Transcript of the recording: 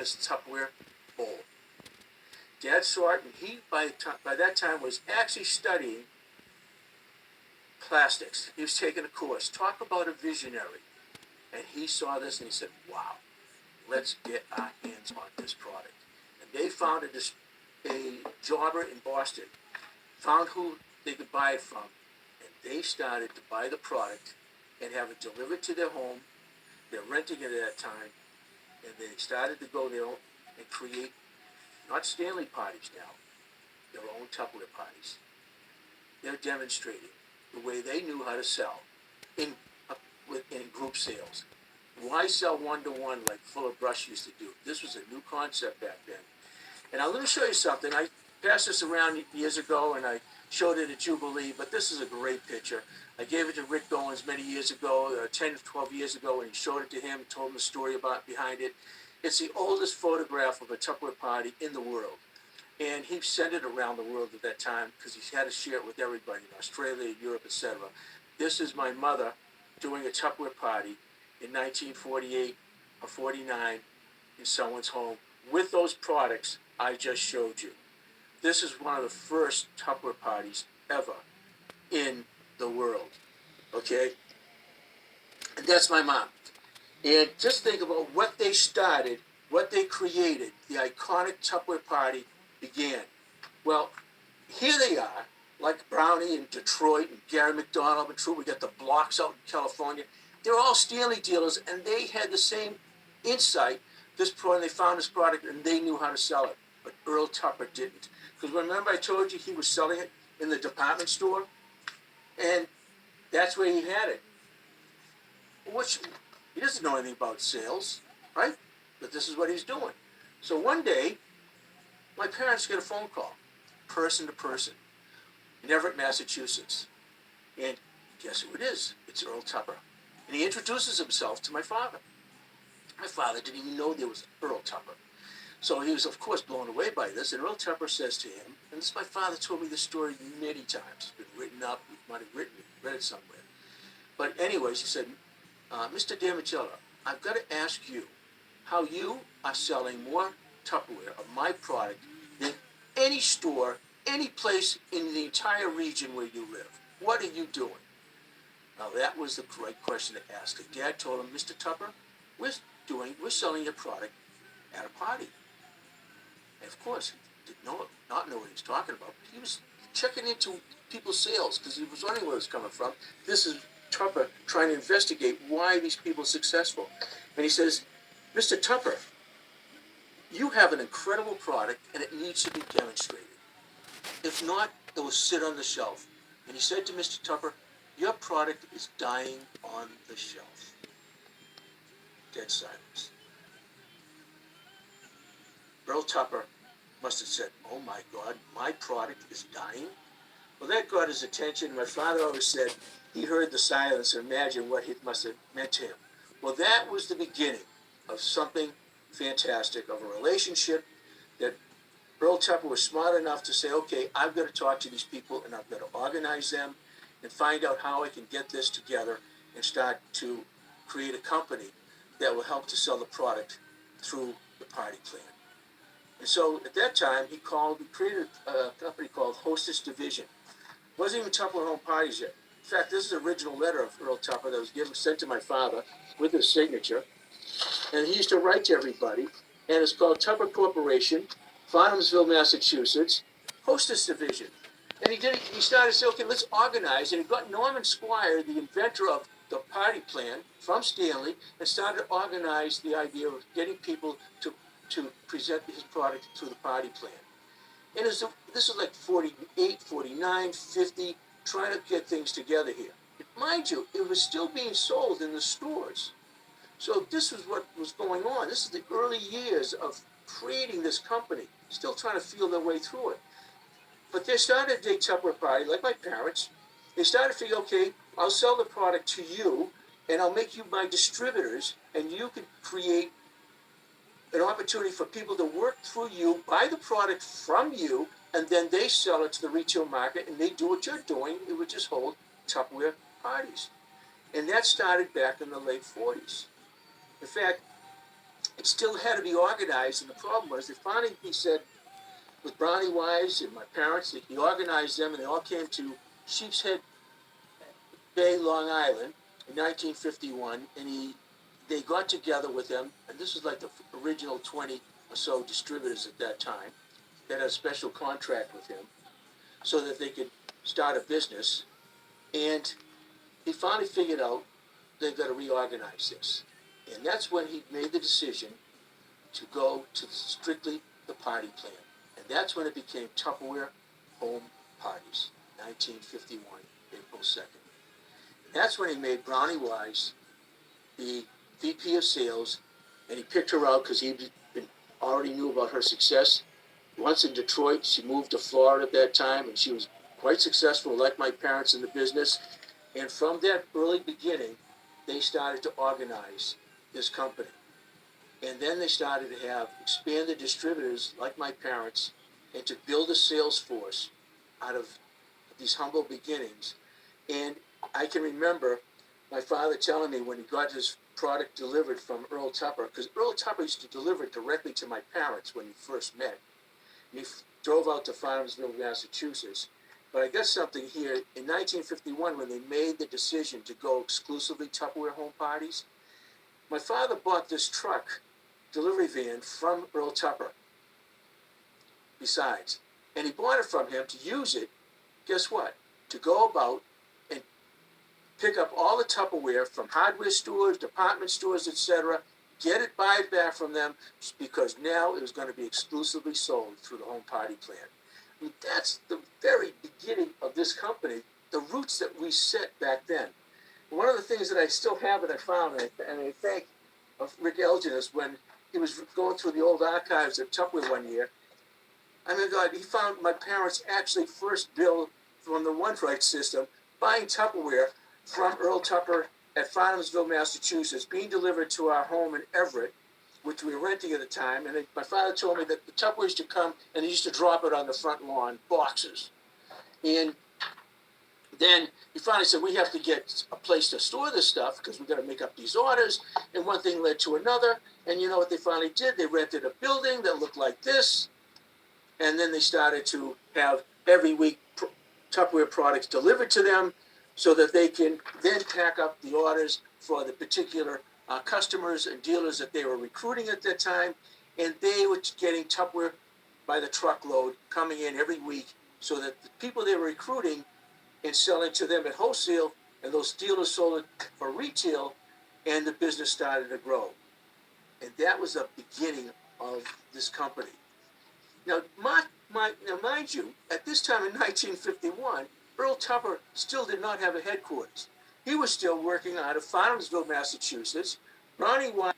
this Tupperware bowl. Dad saw it, and he, by that time, was actually studying plastics. He was taking a course. Talk about a visionary. And he saw this and he said, wow, let's get our hands on this product. And they founded a jobber in Boston, found who they could buy it from, and they started to buy the product and have it delivered to their home. They're renting it at that time, and they started to go there and create not Stanley parties now, their own Tupperware parties. They're demonstrating the way they knew how to sell in in group sales. Why sell one-to-one like Fuller Brush used to do? This was a new concept back then. And I'm going to show you something. I passed this around years ago, and I showed it at Jubilee, but this is a great picture. I gave it to Rick Goins many years ago, 10 to 12 years ago, and he showed it to him, told him the story behind it. It's the oldest photograph of a Tupperware party in the world. And he sent it around the world at that time because he had to share it with everybody in Australia, Europe, etc. This is my mother doing a Tupperware party in 1948 or 49 in someone's home with those products I just showed you. This is one of the first Tupperware parties ever in the world, okay? And that's my mom. And just think about what they started, what they created, the iconic Tupperware party began. Well, here they are, like Brownie in Detroit and Gary McDonald in True. We got the blocks out in California. They're all Stanley dealers, and they had the same insight. This product, they found this product, and they knew how to sell it. But Earl Tupper didn't. Because remember I told you he was selling it in the department store? And that's where he had it. Which, he doesn't know anything about sales, right? But this is what he's doing. So one day, my parents get a phone call, person to person, in Everett, Massachusetts. And guess who it is? It's Earl Tupper. And he introduces himself to my father. My father didn't even know there was Earl Tupper. So he was, of course, blown away by this. And Earl Tupper says to him, and this my father told me this story many times. It's been written up. You might have read it somewhere. But anyways, he said, Mr. Damigella, I've got to ask you how you are selling more Tupperware of my product than any store, any place in the entire region where you live. What are you doing? Now that was the right question to ask. And Dad told him, Mr. Tupper, we're selling your product at a party. And of course, he did not know what he was talking about. He was checking into people's sales because he was wondering where it was coming from. This is Tupper trying to investigate why these people are successful. And he says, Mr. Tupper, you have an incredible product and it needs to be demonstrated. If not, it will sit on the shelf. And he said to Mr. Tupper, your product is dying on the shelf. Dead silence. Earl Tupper must have said, oh my God, my product is dying? Well, that got his attention. My father always said he heard the silence and imagined what it must have meant to him. Well, that was the beginning of something fantastic, of a relationship that Earl Tupper was smart enough to say, okay, I've got to talk to these people and I've got to organize them and find out how I can get this together and start to create a company that will help to sell the product through the party plan. And so at that time, he created a company called Hostess Division. It wasn't even Tupperware Home Parties yet. In fact, this is the original letter of Earl Tupper that was sent to my father with his signature. And he used to write to everybody. And it's called Tupper Corporation, Farnhamsville, Massachusetts, Hostess Division. And he started to say, okay, let's organize. And he got Norman Squire, the inventor of the party plan from Stanley, and started to organize the idea of getting people to present his product through the party plan. And this is like 48, 49, 50, trying to get things together here. Mind you, it was still being sold in the stores. So this was what was going on. This is the early years of creating this company, still trying to feel their way through it. But they started a Tupperware party, like my parents. They started to figure, okay, I'll sell the product to you, and I'll make you my distributors, and you can create an opportunity for people to work through you, buy the product from you, and then they sell it to the retail market, and they do what you're doing. It would just hold Tupperware parties. And that started back in the late 40s. In fact, it still had to be organized. And the problem was, he said, with Brownie Wise and my parents, he organized them, and they all came to Sheepshead Bay, Long Island, in 1951, and they got together with him, and this was like the original 20 or so distributors at that time that had a special contract with him, so that they could start a business. And he finally figured out they've got to reorganize this, and that's when he made the decision to go to strictly the party plan, and that's when it became Tupperware Home Parties, 1951, April 2nd. That's when he made Brownie Wise the VP of Sales, and he picked her out because he already knew about her success. Once in Detroit, she moved to Florida at that time, and she was quite successful, like my parents, in the business. And from that early beginning, they started to organize this company. And then they started to have expanded distributors, like my parents, and to build a sales force out of these humble beginnings. And I can remember my father telling me when he got his product delivered from Earl Tupper, because Earl Tupper used to deliver it directly to my parents when we first met. And he drove out to Farmsville, Massachusetts. But I got something here. In 1951, when they made the decision to go exclusively Tupperware Home Parties, my father bought this truck, delivery van, from Earl Tupper, besides. And he bought it from him to use it, guess what? To go about and pick up all the Tupperware from hardware stores, department stores, etc., get it, buy it back from them, because now it was going to be exclusively sold through the Home Party plan. I mean, that's the very beginning of this company, the roots that we set back then. One of the things that I still have that I found, and I thank Rick Elginus, when he was going through the old archives of Tupperware one year, I mean, God, he found my parents' actually first bill from the OneRite system, buying Tupperware from Earl Tupper at Farmsville, Massachusetts, being delivered to our home in Everett, which we were renting at the time. And my father told me that the Tupperware used to come, and he used to drop it on the front lawn, boxes. And then he finally said, we have to get a place to store this stuff because we've got to make up these orders. And one thing led to another. And you know what they finally did? They rented a building that looked like this. And then they started to have every week Tupperware products delivered to them so that they can then pack up the orders for the particular customers and dealers that they were recruiting at that time. And they were getting Tupperware by the truckload coming in every week so that the people they were recruiting and selling to them at wholesale, and those dealers sold it for retail, and the business started to grow. And that was the beginning of this company. Now, mind you, at this time in 1951, Earl Tupper still did not have a headquarters. He was still working out of Farmsville, Massachusetts. Brownie Wise